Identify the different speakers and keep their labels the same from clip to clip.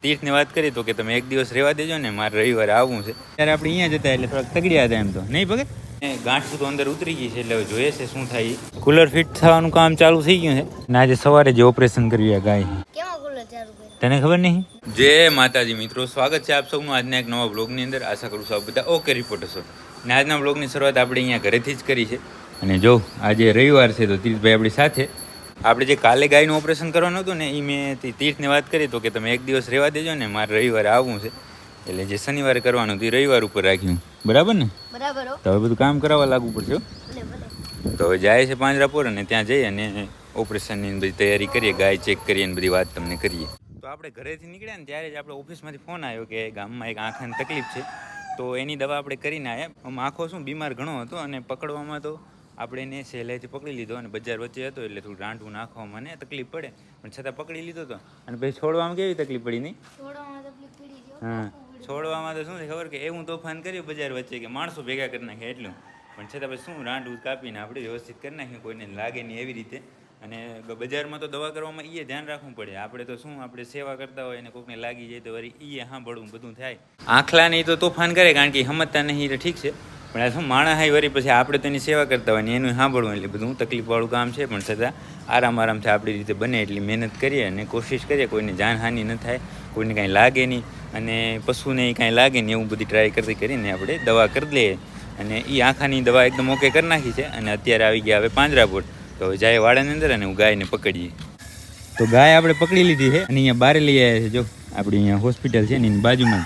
Speaker 1: તીર્થની વાત કરી તો કે તમે એક દિવસ રહેવા દેજો ને, મારે રવિવારે આવવું છે. ત્યારે આપણે અહીંયા જતા એટલે થોડાક તગડ્યા હતા એમ તો નહીં ભગત. ગાંઠ તો અંદર ઉતરી ગઈ છે એટલે હવે જોઈએ છે શું થાય. કુલર ફિટ થવાનું કામ ચાલુ થઈ ગયું છે અને આજે સવારે જે ઓપરેશન કર્યું ગાય. તને ખબર નહીં? જય માતાજી મિત્રો, સ્વાગત છે આપ સૌનું આજના એક નવા બ્લોગની અંદર. આશા કરું છું આપ બધા ઓકે રિપોર્ટર છો. અને આજના બ્લોગની શરૂઆત આપણે અહીંયા ઘરેથી જ કરી છે. અને જો આજે રવિવાર છે તો તીર્થભાઈ આપણી સાથે. આપણે જે કાલે ગાયનું ઓપરેશન કરવાનું હતું ને એ મેં તીર્થને વાત કરી તો કે તમે એક દિવસ રહેવા દેજો ને, મારે રવિવારે આવવું છે. એટલે જે શનિવારે કરવાનું હતું એ રવિવાર ઉપર રાખ્યું. બરાબર ને? બરાબર. તો હવે બધું કામ કરાવવા લાગવું પડશે. તો હવે જાય છે પાંજરાપોર અને ત્યાં જઈ અને ઓપરેશનની બધી તૈયારી કરીએ, ગાય ચેક કરીએ અને બધી વાત તમને કરીએ. તો આપણે ઘરેથી નીકળ્યા ને ત્યારે જ આપણે ઓફિસમાંથી ફોન આવ્યો કે ગામમાં એક આંખાની તકલીફ છે, તો એની દવા આપણે કરીને આવ્યા. આમ આંખો શું બીમાર ઘણો હતો અને પકડવામાં તો આપણે એને સહેલાઈથી પકડી લીધો અને બજાર વચ્ચે હતો એટલે થોડું રાંઢવું નાખવામાં ને તકલીફ પડે, પણ છતાં પકડી લીધો હતો. અને પછી છોડવામાં કેવી તકલીફ પડી નહીં? હા, છોડવામાં તો શું છે ખબર કે એવું તોફાન કર્યું બજાર વચ્ચે કે માણસો ભેગા કરી નાખે એટલું, પણ છતાં પછી શું રાંઢવું કાપીને આપણે વ્યવસ્થિત કરી નાખ્યું, કોઈને લાગે નહીં એવી રીતે. અને બજારમાં તો દવા કરવામાં એ ધ્યાન રાખવું પડે. આપણે તો શું આપણે સેવા કરતા હોય અને કોઈને લાગી જાય તો વળી એ સાંભળવું બધું થાય. આંખલાને તો તોફાન કરે કારણ કે સમજતા નહીં, ઠીક છે, પણ આ શું માણસ હાઈ વળી પછી આપણે તો એની સેવા કરતા હોય ને એનું સાંભળવું એટલે બધું તકલીફવાળું કામ છે. પણ છતાં આરામથી આપણી રીતે બને એટલી મહેનત કરીએ અને કોશિશ કરીએ કોઈને જાનહાનિ ન થાય, કોઈને કાંઈ લાગે નહીં અને પશુને કાંઈ લાગે નહીં એવું બધી ટ્રાય કરીને આપણે દવા કરી લઈએ. અને એ આંખાની દવા એકદમ ઓકે કરી નાખી છે અને અત્યારે આવી ગયા હવે પાંજરાપોર. તો હવે જાય વાડાની અંદર અને હું ગાયને પકડીએ. તો ગાય આપણે પકડી લીધી છે અને અહીંયા બારે લઈ આવ્યા છે. જો આપણી અહીંયા હોસ્પિટલ છે ને એની બાજુમાં.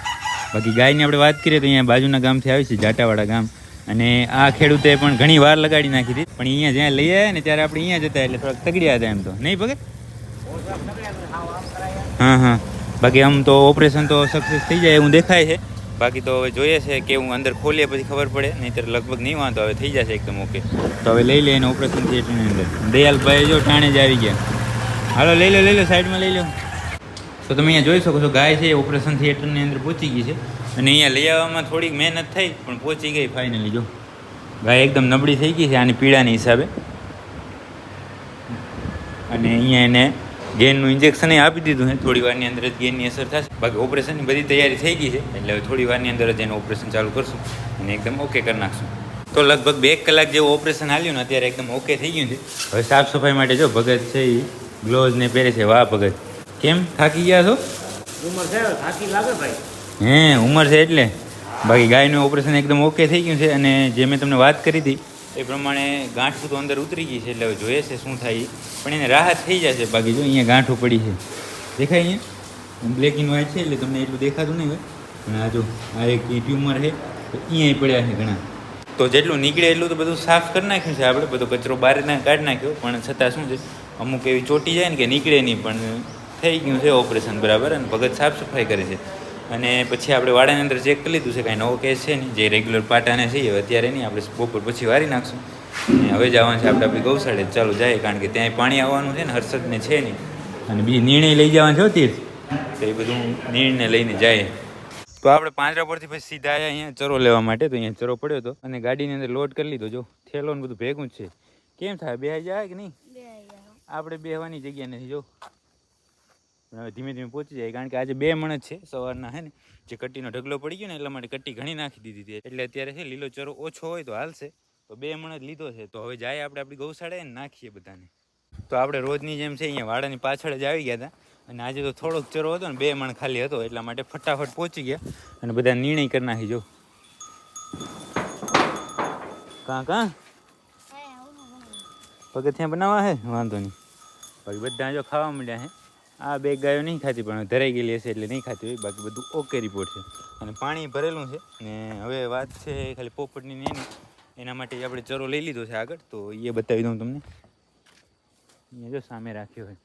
Speaker 1: બાકી ગાયની આપણે વાત કરીએ તો અહીંયા બાજુના ગામથી આવી છે, જાટાવાડા ગામ. અને આ ખેડૂતે પણ ઘણી વાર લગાડી નાખી હતી, પણ અહીંયા જ્યાં લઈ આવ્યા ને ત્યારે આપણે અહીંયા જતા એટલે થોડાક તગડ્યા હતા એમ તો નહીં ભગત? હા, બાકી આમ તો ઓપરેશન તો સક્સેસ થઈ જાય એવું દેખાય છે. બાકી તો હવે જોઈએ છે કે હું અંદર ખોલીએ પછી ખબર પડે, નહીંતર લગભગ નહીં વાંધો, હવે થઈ જશે એકદમ ઓકે. તો હવે લઈ લે એને ઓપરેશન થિયેટરની અંદર. દયાલભાઈ જો ટાણે જ આવી ગયા. હાલો લઈ લો સાઈડમાં લઈ લો. તો તમે અહીંયા જોઈ શકો છો ગાય છે એ ઓપરેશન થિયેટરની અંદર પહોંચી ગઈ છે. અને અહીંયા લઈ આવવામાં થોડીક મહેનત થઈ પણ પહોંચી ગઈ ફાઇનલી. જો ગાય એકદમ નબળી થઈ ગઈ છે આની પીડાની હિસાબે. અને અહીંયા એને ગેનનું ઇન્જેક્શન આપી દીધું છે. થોડી વારની અંદર જ ગેનની અસર થશે. બાકી ઓપરેશનની બધી તૈયારી થઈ ગઈ છે એટલે હવે થોડી વારની અંદર જ એનું ઓપરેશન ચાલુ કરશું અને એકદમ ઓકે કરી નાખશું. તો લગભગ 2 કલાક જેવું ઓપરેશન હાલ્યું ને અત્યારે એકદમ ઓકે થઈ ગયું છે. હવે સાફ સફાઈ માટે જો ભગત છે એ ગ્લોવ્સ ને પહેરે છે. વાહ ભગત, કેમ થાકી ગયા છો?
Speaker 2: ઉંમર છે, થાકી લાગે ભાઈ.
Speaker 1: હે, ઉંમર છે એટલે. બાકી ગાયનું ઓપરેશન એકદમ ઓકે થઈ ગયું છે અને જે મેં તમને વાત કરી હતી એ પ્રમાણે ગાંઠું તો અંદર ઉતરી ગઈ છે એટલે હવે જોઈએ છે શું થાય. પણ એને રાહત થઈ જશે. બાકી જો અહીંયા ગાંઠું પડી છે, દેખાય અહીંયા બ્લેક એન્ડ વ્હાઇટ છે એટલે તમને એટલું દેખાતું નહીં હોય. પણ આ જો આ એક ટ્યુમર છે તો અહીંયા પડ્યા છે ઘણા. તો જેટલું નીકળે એટલું તો બધું સાફ કરી નાખ્યું છે આપણે, બધો કચરો બહાર કાઢી નાખ્યો. પણ છતાં શું છે અમુક એવી ચોટી જાય ને કે નીકળે નહીં, પણ થઈ ગયું છે ઓપરેશન બરાબર. અને ભગત સાફ સફાઈ કરે છે. અને પછી આપણે વાડાની અંદર ચેક કરી લીધું છે, કાંઈ નવો કેસ છે નહીં. જે રેગ્યુલર પાટાને છે અત્યારે નહીં, આપણે બપોર પછી વારી નાખશું. અને હવે જવાનું છે આપણે આપણી ગૌશાળે. ચાલો જાય, કારણ કે ત્યાં પાણી આવવાનું છે ને, હર્ષદને છે નહીં. અને બીજી નિર્ણય લઈ જવાનું છે તીર્થ, તો એ બધું નિર્ણય લઈને જાય. તો આપણે પાંજરાપોરથી પછી સીધા આવ્યા અહીંયા ચરો લેવા માટે. તો અહીંયા ચરો પડ્યો હતો અને ગાડીની અંદર લોડ કરી લીધો. જો થેલો ને બધું ભેગું જ છે. કેમ થાય, બેહાઈ જાય કે નહીં? આપણે બેહવાની જગ્યા નથી. જો હવે ધીમે ધીમે પહોંચી જાય, કારણ કે આજે 2 મણ જ છે સવારના છે ને. જે કટ્ટીનો ઢગલો પડી ગયો ને એટલા માટે કટ્ટી ઘણી નાખી દીધી હતી. એટલે અત્યારે છે લીલો ચરો ઓછો હોય તો હાલશે, તો 2 મણ જ લીધો છે. તો હવે જાય આપણે આપણી ગૌશાળાએ નાખીએ બધાને. તો આપણે રોજની જેમ છે અહીંયા વાડાની પાછળ જ આવી ગયા હતા. અને આજે તો થોડોક ચરો હતો ને, 2 મણ ખાલી હતો, એટલા માટે ફટાફટ પહોંચી ગયા અને બધા નિર્ણય કરી નાખી. જો કાં પગથિયાં બનાવવા હે, વાંધો નહીં. બાકી બધા જો ખાવા માંડ્યા છે. આ 2 ગાયો નહીં ખાતી, પણ ધરાઈ ગયેલી હશે એટલે નહીં ખાતી હોય. બાકી બધું ઓકે રિપોર્ટ છે અને પાણી ભરેલું છે. ને હવે વાત છે ખાલી પોપટની ને એના માટે આપણે ચરો લઈ લીધો છે આગળ. તો એ બતાવી દઉં તમને. અહીંયા જો સામે રાખ્યો હોય.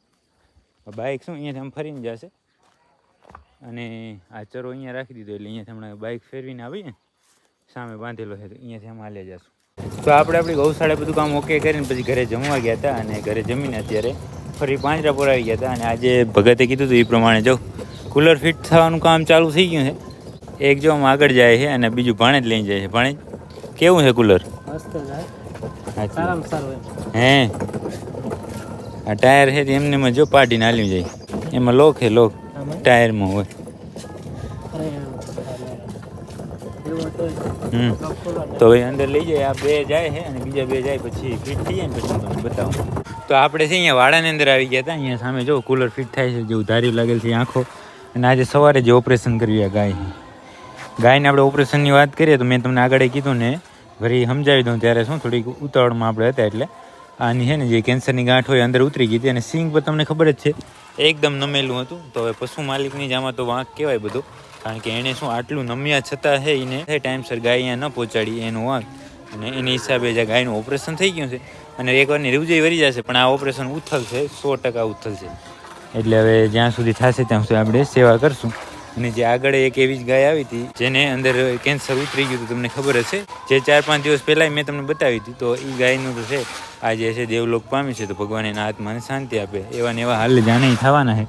Speaker 1: બાઇક શું અહીંયાથી આમ ફરીને જશે અને આ ચરો અહીંયા રાખી દીધો એટલે અહીંયાથી હમણાં બાઇક ફેરવીને આવીએ, સામે બાંધેલો છે તો અહીંયાથી આમ હાલ્યા જશું. તો આપણે આપણી ગૌશાળા બધું કામ ઓકે કરીને પછી ઘરે જમવા ગયા હતા. અને ઘરે જમીને અત્યારે ફરી પાંજરાપોર આવી ગયા હતા. અને આજે ભગતે કીધું હતું એ પ્રમાણે જો કુલર ફિટ થવાનું કામ ચાલુ થઈ ગયું છે. એક જો આમ આગળ જાય છે અને બીજું ભાણે જ લઈને જાય છે. ભાણે કેવું છે કુલર? હે, આ ટાયર છે એમને જો પાડીને હાલ્યું જાય. એમાં લોક છે, લોક ટાયરમાં હોય. તો હવે અંદર લઈ જાય, આ બે જાય છે અને બીજા બે જાય પછી ફિટ થઈ જાય ને પછી હું તમને બતાવું. તો આપણે છે અહીંયા વાડાની અંદર આવી ગયા હતા. અહીંયા સામે જો કુલર ફિટ થાય છે, જેવું ધાર્યું લાગેલ છે આંખો. અને આજે સવારે જે ઓપરેશન કર્યું ગાયને આપણે ઓપરેશનની વાત કરીએ તો મેં તમને આગળ કીધું ને વળી સમજાવી દઉં. ત્યારે શું થોડીક ઉતાવળમાં આપણે હતા એટલે આની છે ને જે કેન્સરની ગાંઠ હોય અંદર ઉતરી ગઈ હતી અને સિંગ પર તમને ખબર જ છે એકદમ નમેલું હતું. તો હવે પશુ માલિકની જ આમાં તો વાંક કહેવાય બધું, કારણ કે એણે શું આટલું નમ્યા છતાં છે એને ટાઈમસર ગાય અહીંયા ન પહોંચાડી એનું વાંક. અને એની હિસાબે જે ગાયનું ઓપરેશન થઈ ગયું છે અને એકવારની રીવજઈ વરી જશે, પણ આ ઓપરેશન ઉથલ છે, 100% ઉથલ છે. એટલે હવે જ્યાં સુધી થશે ત્યાં સુધી આપણે સેવા કરશું. અને જે આગળ એક એવી જ ગાય આવી હતી જેને અંદર કેન્સર ઉતરી ગયું હતું, તમને ખબર હશે, જે 4-5 દિવસ પહેલાં મેં તમને બતાવી હતી. તો એ ગાયનું તો છે આ જે છે દેવલોક પામી છે, તો ભગવાન એના આત્માને શાંતિ આપે. એવા ને એવા હાલ જાણે થવાના છે,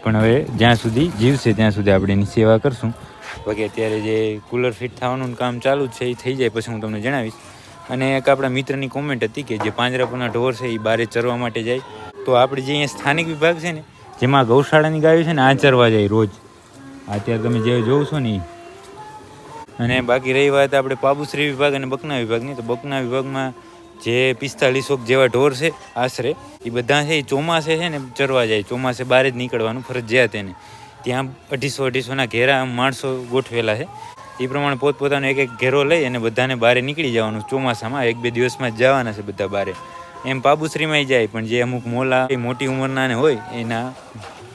Speaker 1: પણ હવે જ્યાં સુધી જીવશે ત્યાં સુધી આપણે એની સેવા કરશું. બાકી અત્યારે જે કુલર ફિટ થવાનું કામ ચાલુ જ છે, એ થઈ જાય પછી હું તમને જણાવીશ. અને એક આપણા મિત્રની કોમેન્ટ હતી કે જે પાંજરાપોના ઢોર છે એ બહાર ચરવા માટે જાય. તો આપણે જે અહીંયા સ્થાનિક વિભાગ છે ને જેમાં ગૌશાળાની ગાયો છે ને આ ચરવા જાય રોજ. અત્યારે તમે જે જોવો છો ને. અને બાકી રહી વાત આપણે પાબુશ્રી વિભાગ અને બકના વિભાગની, તો બકના વિભાગમાં જે 45 જેવા ઢોર છે આશરે, એ બધા છે એ ચોમાસે છે ને ચરવા જાય. ચોમાસે બહાર જ નીકળવાનું ફરજિયાત એને. ત્યાં 250-250ના ઘેરા માણસો ગોઠવેલા છે. એ પ્રમાણે પોતપોતાનો એક ઘેરો લઈ અને બધાને બહાર નીકળી જવાનું ચોમાસામાં. 1-2 દિવસમાં જ જવાના છે બધા બહાર. એમ પાબુશ્રીમાં જાય, પણ જે અમુક મોલા મોટી ઉંમરના ને હોય એના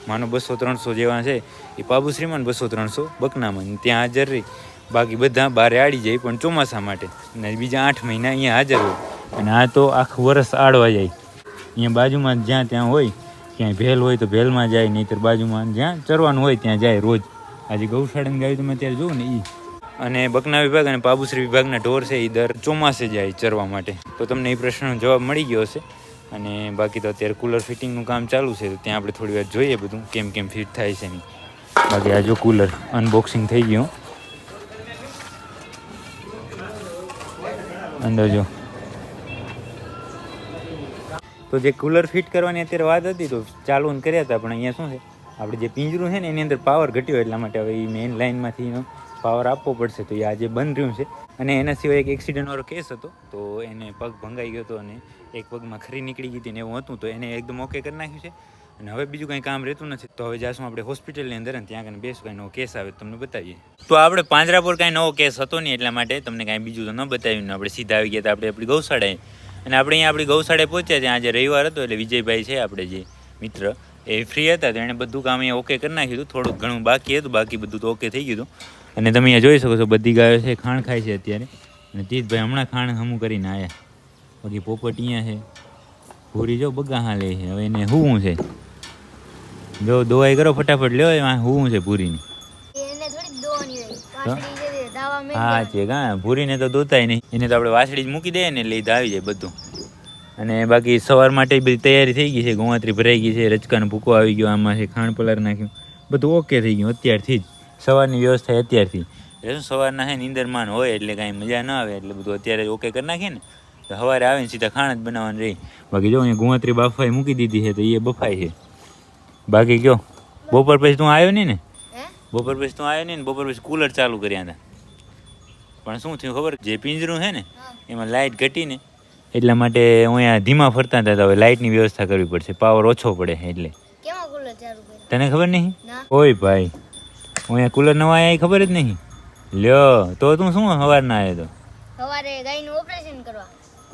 Speaker 1: માનો 200-300 જેવા છે એ પાબુશ્રીમાં ને 200-300 બકનામાં ત્યાં હાજર રહી. બાકી બધા બહાર આડી જાય પણ ચોમાસા માટે, અને બીજા 8 મહિના અહીંયા હાજર હોય. અને આ તો આખું વરસ આડવા જાય. અહીંયા બાજુમાં જ્યાં ત્યાં હોય, ક્યાંય ભેલ હોય તો ભેલમાં જાય, નહીંતર બાજુમાં જ્યાં ચરવાનું હોય ત્યાં જાય રોજ. આજે ગૌશાળાની ગાયું તમે અત્યારે જોવો ને એ. અને બકના વિભાગ અને પાબુશ્રી વિભાગના ઢોર છે એ દર ચોમાસે જાય ચરવા માટે. તો તમને એ પ્રશ્નનો જવાબ મળી ગયો હશે. અને બાકી તો અત્યારે કુલર ફિટિંગનું કામ ચાલુ છે, તો ત્યાં આપણે થોડી વાર જોઈએ બધું કેમ ફિટ થાય છે નહીં. બાકી આ જો કુલર અનબોક્સિંગ થઈ ગયું અંદર જો. તો જે કુલર ફિટ કરવાની અત્યારે વાત હતી તો ચાલુ કર્યા હતા, પણ અહીંયા શું છે આપણે જે પિંજરું છે ને એની અંદર પાવર ઘટ્યો, એટલા માટે હવે એ મેઇન લાઇનમાંથી એનો પાવર આપવો પડશે. તો એ આજે બંધ રહ્યું છે. અને એના સિવાય એક એક્સિડન્ટવાળો કેસ હતો, તો એને પગ ભંગાઈ ગયો હતો અને એક પગમાં ખરી નીકળી ગઈ હતી ને એવું હતું, તો એને એકદમ ઓકે કરી નાખ્યું છે. અને હવે બીજું કંઈ કામ રહેતું નથી. તો હવે જાશું આપણે હોસ્પિટલની અંદર ને ત્યાં કને બેસું, કાંઈ નવો કેસ આવે તમને બતાવીએ. તો આપણે પાંજરાપોર કાંઈ નવો કેસ હતો નહીં, એટલા માટે તમને કાંઈ બીજું તો ન બતાવ્યું ને આપણે સીધા આવી ગયા હતા આપણે આપણી ગૌશાળાએ. અને આપણે અહીંયા આપણી ગૌશાળાએ પહોંચ્યા ત્યાં આજે રવિવાર હતો, એટલે વિજયભાઈ છે આપણે જે મિત્ર એ ફ્રી હતા, તો એણે બધું કામ અહીંયા ઓકે કરી નાખ્યું હતું. થોડુંક ઘણું બાકી હતું, બાકી બધું તો ઓકે થઈ ગયું હતું. અને તમે અહીંયા જોઈ શકો છો બધી ગાયો છે ખાણ ખાય છે અત્યારે. અને તીતભાઈ હમણાં ખાણ હમું કરીને આવ્યા. બાકી પોપટ અહીંયા છે, પૂરી જો બગા હા લે છે. હવે એને શું છે જો દોવાઈ કરો ફટાફટ લ્યો, એમાં શું છે પૂરીની. હા છે કાં પૂરીને તો દોતાય નહીં, એને તો આપણે વાસળી જ મૂકી દઈએ ને એટલે આવી જાય બધું. અને બાકી સવાર માટે બધી તૈયારી થઈ ગઈ છે. ગોવાત્રી ભરાઈ ગઈ છે, રચકાનો ભૂકો આવી ગયો, આમાં છે ખાંડ પલાર નાખ્યું, બધું ઓકે થઈ ગયું અત્યારથી જ. સવારની વ્યવસ્થા અત્યારથી. એટલે સવારના છે નીંદરમાં હોય એટલે કાંઈ મજા ન આવે, એટલે બધું અત્યારે ઓકે કરી નાખીએ ને તો સવારે આવીને સીધા ખાણ જ બનાવવાની રહી. બાકી જો અહીંયા ગોવાત્રી બાફાઈ મૂકી દીધી છે, તો એ બફાય છે. બાકી કયો બપોર પછી તું આવ્યો નહીં ને? બપોર પછી તું આવ્યો નહીં ને? બપોર પછી કુલર ચાલુ કર્યા હતા, પણ શું થયું ખબર, જે પિંજરું છે ને એમાં લાઇટ ઘટીને એટલા માટે અહીંયા ધીમા ફરતા હતા. હવે લાઇટની વ્યવસ્થા કરવી પડશે, પાવર ઓછો પડે એટલે. તને ખબર નહીં? ઓય ભાઈ અહીંયા કુલર નવા આવ્યા ખબર જ નહીં. લ્યો તો તું શું સવારના આવ્યો તો?
Speaker 3: સવારે ગાયનું ઓપરેશન કરવા.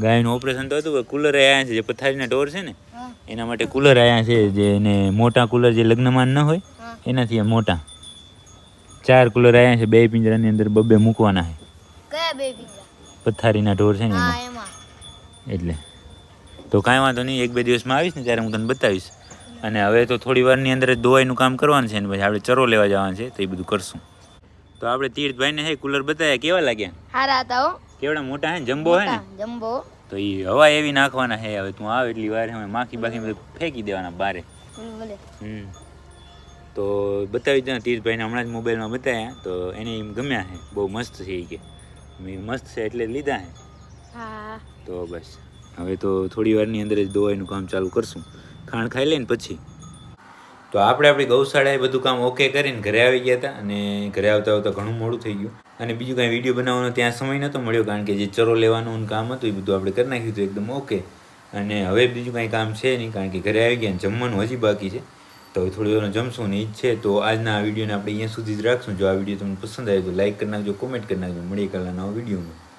Speaker 1: ગાયનું ઓપરેશન તો હતું, કુલર આવ્યા છે જે પથારીના ઢોર છે ને એના માટે કુલર આવ્યા છે. જે એને મોટા કુલર જે લગ્નમાં ન હોય એનાથી મોટા 4 કુલર આવ્યા છે. 2 પિંજરાની અંદર 2 મૂકવાના છે.
Speaker 3: કયા 2 પિંજરા?
Speaker 1: પથારીના ઢોર છે ને
Speaker 3: એમાં.
Speaker 1: એટલે તો કાંઈ વાંધો નહીં, 1-2 દિવસમાં આવીશ ને ત્યારે હું તને બતાવીશ. અને હવે તો થોડી વારની અંદર જ દવાઈનું કામ કરવાનું છે ને પછી આપણે ચરો લેવા જવાનું છે, તો એ બધું કરશું. તો આપણે તીર્થભાઈને હે કુલર બતાવ્યા, કેવા લાગ્યા?
Speaker 3: સારા હતા હો.
Speaker 1: કેવડા મોટા હે ને, જમ્બો હે ને?
Speaker 3: જમ્બો.
Speaker 1: તો એ હવા એવી નાખવાના હે. હવે તું આવે એટલી વાર હવે માખી બાખી બધું ફેંકી દેવાના બારે. તો બતાવી દે તીર્થભાઈને, હમણાં જ મોબાઈલમાં બતાવ્યા, તો એને એમ ગમ્યા છે, બહુ મસ્ત છે એ કે. મસ્ત છે એટલે લીધા હે.
Speaker 3: હા.
Speaker 1: તો બસ હવે તો થોડી વારની અંદર જ દવાઈનું કામ ચાલુ કરશું, ખાણ ખાઈ લઈને પછી. તો આપણે આપણી ગૌશાળાએ બધું કામ ઓકે કરીને ઘરે આવી ગયા હતા અને ઘરે આવતા આવતા ઘણું મોડું થઈ ગયું અને બીજું કાંઈ વિડીયો બનાવવાનો ત્યાં સમય નહોતો મળ્યો કારણ કે જે ચરો લેવાનું કામ હતું એ બધું આપણે કરી નાખ્યું હતું એકદમ ઓકે અને હવે બીજું કાંઈ કામ છે નહીં કારણ કે ઘરે આવી ગયા અને જમવાનું હજી બાકી છે તો થોડી વાર જમશું ને ઈ જ છે તો આજના આ વિડીયોને આપણે અહીંયા સુધી જ રાખશું જો આ વિડીયો તમને પસંદ આવે તો લાઈક કરી નાખજો કોમેન્ટ કરી નાખજો મળીએ કાલના નવા વિડીયોમાં